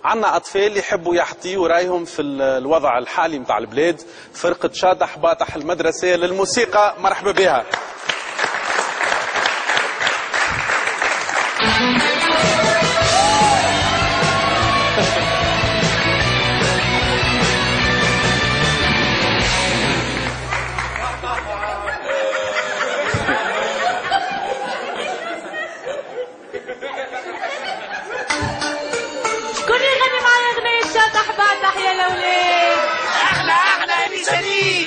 عنا أطفال يحبوا يحطيوا رايهم في الوضع الحالي متاع البلاد. فرقة شاطح باطح المدرسية للموسيقى، مرحبا بها. شكون يغني معايا اغنية شاطح باطح يا الاولاد؟ احلى يا بيساني.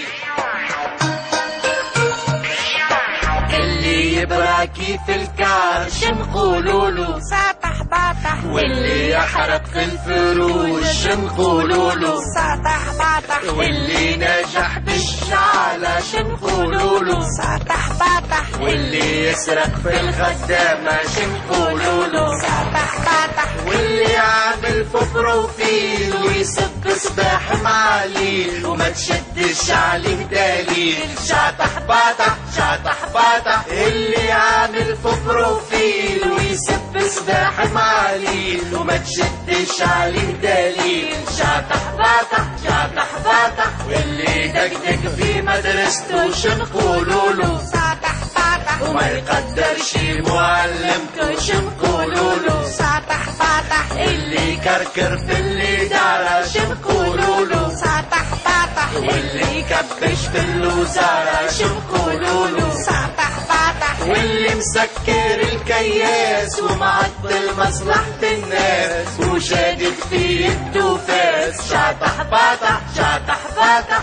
اللي يبرى كيف الكرش نقولوله شاطح باطح، واللي يحرق في الفروش نقولوله شاطح باطح، واللي نجح بالشعلة نقولوله شاطح باطح، واللي يسرق في الخدامة نقولوله شاطح باطح، واللي عامل في بروفيل ويصب سباح معليل وما تشدش عليه دليل. شاطح باطح شاطح باطح، اللي عامل في بروفيل ويصب سباح معليل وما تشدش عليه دليل. شاطح باطح شاطح باطح، واللي دقدق في مدرسته شنقولوله شاطح باطح، وما يقدرش معلمته شنقولوله شاطح باطح، اللي كركر في الإدارة شنقولوله شاطح باطح، واللي يكبش في الوزارة شنقولوله شاطح باطح، واللي مسكر الكياس ومعطل مصلحة الناس وشادد في يده فاس. شاطح باطح شاطح باطح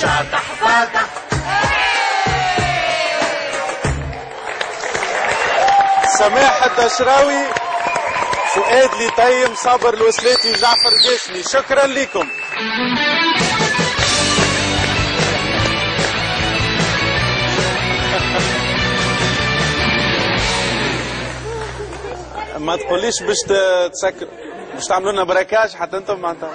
شاطح باطح. سماح الدشراوي، فؤاد لطيم، صابر الوسلاتي وجعفر الجاسمي، شكرا لكم. ما تقوليش باش تسكر، باش تعملوا لنا براكاج حتى انتم معناتها.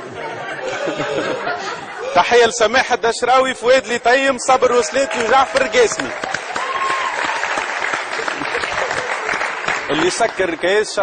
تحيه لسماح الدشراوي، فؤاد لطيم، صابر الوسلاتي وجعفر الجاسمي. اللي يسكر كيس